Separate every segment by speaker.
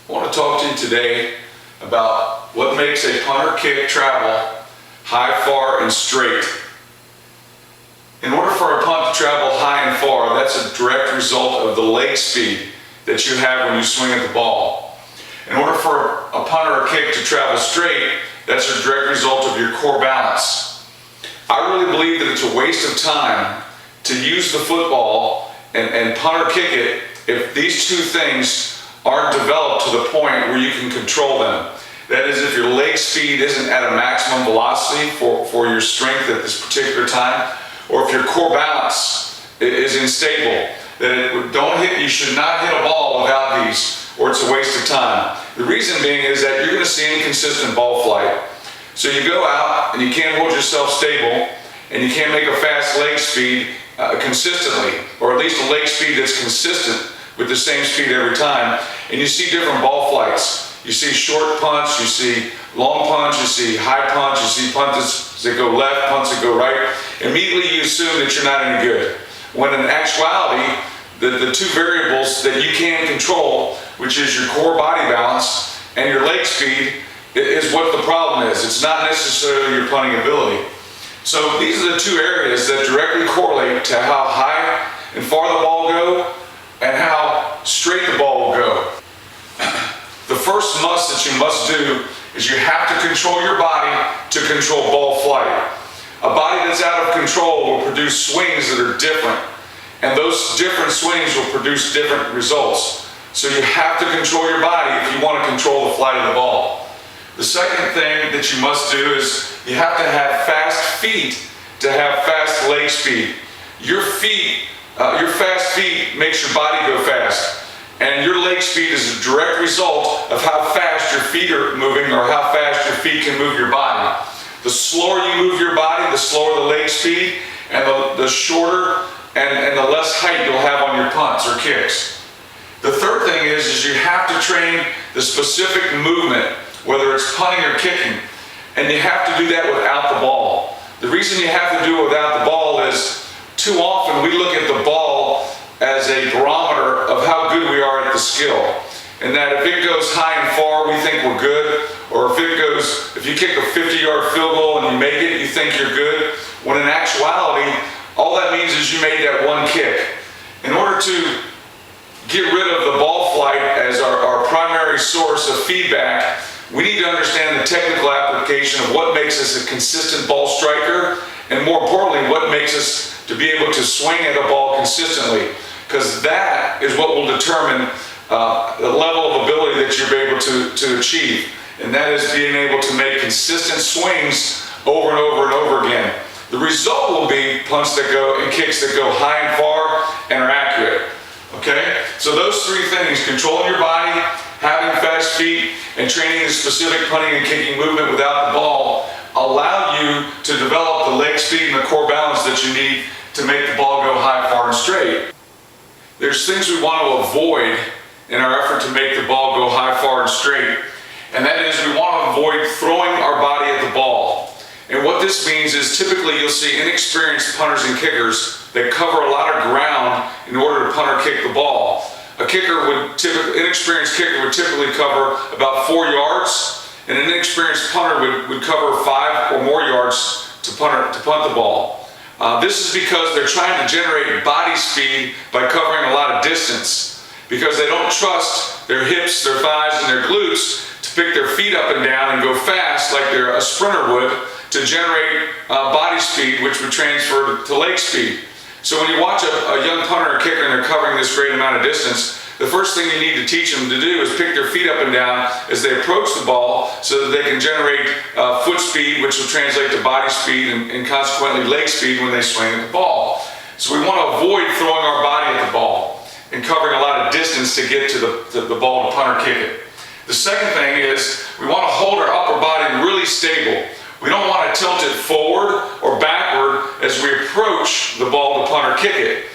Speaker 1: I want to talk to you today about what makes a punt or kick travel high, far, and straight. In order for a punt to travel high and far, that's a direct result of the leg speed that you have when you swing at the ball. In order for a punt or a kick to travel straight, that's a direct result of your core balance. I really believe that it's a waste of time to use the football and punt or kick it if these two things aren't developed to the point where you can control them. That is, if your leg speed isn't at a maximum velocity for your strength at this particular time, or if your core balance is unstable, you should not hit a ball without these, or it's a waste of time. The reason being is that you're going to see inconsistent ball flight. So you go out and you can't hold yourself stable, and you can't make a fast leg speed consistently, or at least a leg speed that's consistent with the same speed every time, and you see different ball flights. You see short punts, you see long punts, you see high punts, you see punts that go left, punts that go right. Immediately you assume that you're not any good. When in actuality, the two variables that you can control, which is your core body balance and your leg speed, is what the problem is. It's not necessarily your punting ability. So these are the two areas that directly correlate to how high and far the ball go and how straight the ball will go. The first must that you must do is you have to control your body to control ball flight. A body that's out of control will produce swings that are different, and those different swings will produce different results. So you have to control your body if you want to control the flight of the ball. The second thing that you must do is you have to have fast feet to have fast leg speed. Your fast feet makes your body go fast. And your leg speed is a direct result of how fast your feet are moving or how fast your feet can move your body. The slower you move your body, the slower the leg speed, and the shorter and the less height you'll have on your punts or kicks. The third thing is you have to train the specific movement, whether it's punting or kicking, and you have to do that without the ball. The reason you have to do it without the ball is too often we look at the ball as a barometer of how good we are at the skill. And that if it goes high and far, we think we're good. Or if you kick a 50-yard field goal and you make it, you think you're good. When in actuality, all that means is you made that one kick. In order to get rid of the ball flight as our primary source of feedback, we need to understand the technical application of what makes us a consistent ball striker, and more importantly, what makes us to be able to swing at a ball consistently, because that is what will determine the level of ability that you'll be able to achieve, and that is being able to make consistent swings over and over and over again. The result will be punts that go and kicks that go high and far and are accurate. Okay? So those three things, controlling your body, having fast feet, and training the specific punting and kicking movement without the ball, allow you to develop the leg speed and the core balance that you need to make the ball go high, far, and straight. There's things we want to avoid in our effort to make the ball go high, far, and straight, and that is we want to avoid throwing our body at the ball. And what this means is typically you'll see inexperienced punters and kickers that cover a lot of ground in order to punt or kick the ball. Inexperienced kicker would typically cover about 4 yards, and an inexperienced punter would cover 5 or more yards to punt the ball. This is because they're trying to generate body speed by covering a lot of distance, because they don't trust their hips, their thighs, and their glutes to pick their feet up and down and go fast like a sprinter would to generate body speed, which would transfer to leg speed. So when you watch a young punter or kicker and they're covering this great amount of distance, the first thing you need to teach them to do is pick their feet up and down as they approach the ball so that they can generate foot speed, which will translate to body speed and consequently leg speed when they swing at the ball. So we want to avoid throwing our body at the ball and covering a lot of distance to get to the ball to punt or kick it. The second thing is we want to hold our upper body really stable. We don't want to tilt it forward or backward as we approach the ball to punt or kick it.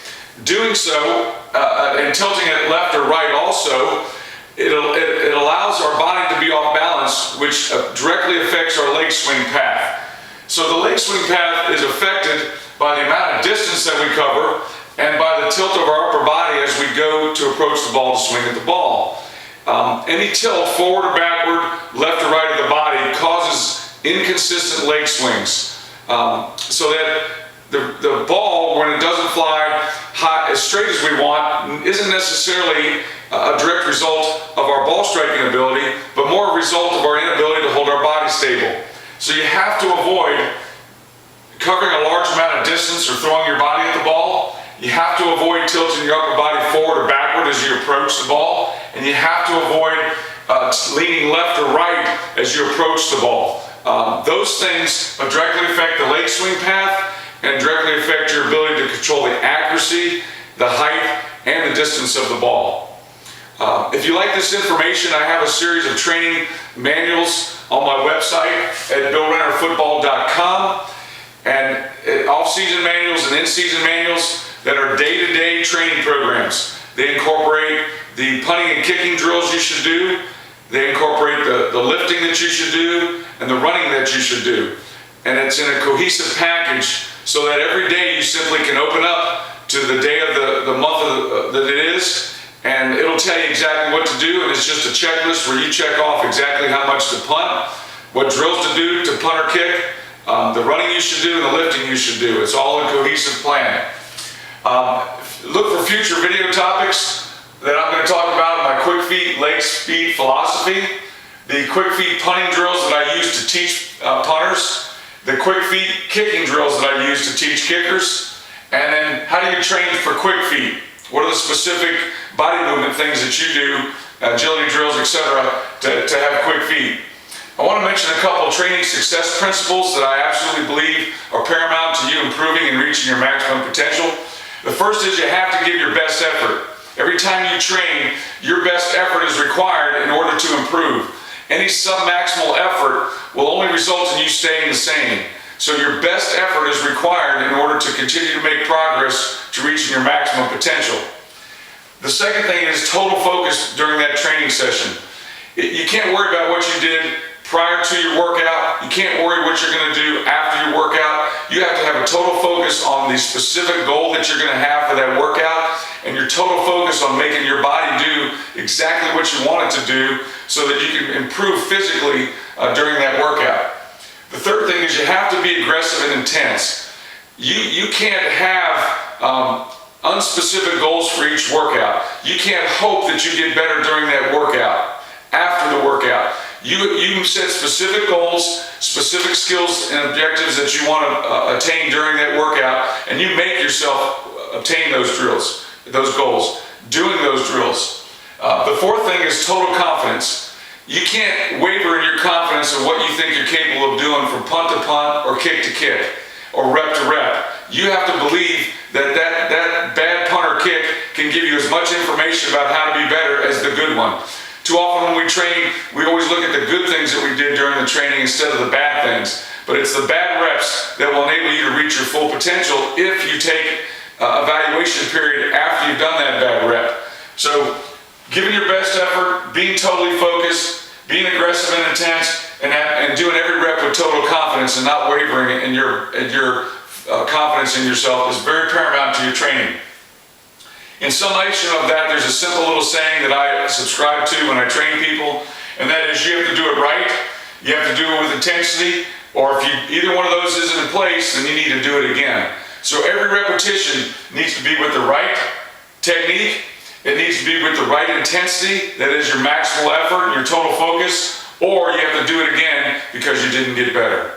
Speaker 1: Doing so and tilting it left or right also, it allows our body to be off balance, which directly affects our leg swing path. So the leg swing path is affected by the amount of distance that we cover and by the tilt of our upper body as we go to approach the ball to swing at the ball. Any tilt, forward or backward, left or right of the body, causes inconsistent leg swings. So that the ball, when it doesn't fly high, as straight as we want, isn't necessarily a direct result of our ball striking ability, but more a result of our inability to hold our body stable. So you have to avoid covering a large amount of distance or throwing your body at the ball. You have to avoid tilting your upper body forward or backward as you approach the ball. And you have to avoid leaning left or right as you approach the ball. Those things directly affect the leg swing path and directly affect your ability to control the accuracy, the height, and the distance of the ball. If you like this information, I have a series of training manuals on my website at BillRennerFootball.com, and off-season manuals and in-season manuals that are day-to-day training programs. They incorporate the punting and kicking drills you should do. They incorporate the lifting that you should do and the running that you should do. And it's in a cohesive package so that every day you simply can open up to the day of the month that it is, and it'll tell you exactly what to do, and it's just a checklist where you check off exactly how much to punt, what drills to do to punt or kick, the running you should do, and the lifting you should do. It's all a cohesive plan. Look for future video topics that I'm going to talk about my quick feet leg speed philosophy, the quick feet punting drills that I use to teach punters, the quick feet kicking drills that I use to teach kickers, and then how do you train for quick feet? What are the specific body movement things that you do, agility drills, etc., to have quick feet? I want to mention a couple of training success principles that I absolutely believe are paramount to you improving and reaching your maximum potential. The first is you have to give your best effort. Every time you train, your best effort is required in order to improve. Any submaximal effort will only result in you staying the same. So your best effort is required in order to continue to make progress to reaching your maximum potential. The second thing is total focus during that training session. You can't worry about what you did prior to your workout. You can't worry what you're going to do after your workout. You have to have a total focus on the specific goal that you're going to have for that workout, and your total focus on making your body do exactly what you want it to do so that you can improve physically during that workout. The third thing is you have to be aggressive and intense. You can't have unspecific goals for each workout. You can't hope that you get better during that workout, after the workout. You set specific goals, specific skills and objectives that you want to attain during that workout, and you make yourself obtain those drills, those goals, doing those drills. The fourth thing is total confidence. You can't waver in your confidence of what you think you're capable of doing from punt to punt or kick to kick or rep to rep. You have to believe that that bad punt or kick can give you as much information about how to be better as the good one. Too often when we train, we always look at the good things that we did during the training instead of the bad things. But it's the bad reps that will enable you to reach your full potential if you take an evaluation period after you've done that bad rep. So giving your best effort, being totally focused, being aggressive and intense, and doing every rep with total confidence and not wavering in your confidence in yourself is very paramount to your training. In summation of that, there's a simple little saying that I subscribe to when I train people, and that is you have to do it right, you have to do it with intensity, or if either one of those isn't in place, then you need to do it again. So every repetition needs to be with the right technique. It needs to be with the right intensity, that is your maximal effort and your total focus, or you have to do it again because you didn't get better.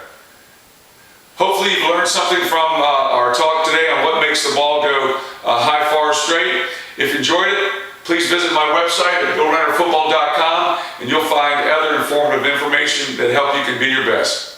Speaker 1: Hopefully you've learned something from our talk today on what makes the ball go high, far, straight. If you enjoyed it, please visit my website at BillRennerFootball.com, and you'll find other informative information that help you can be your best.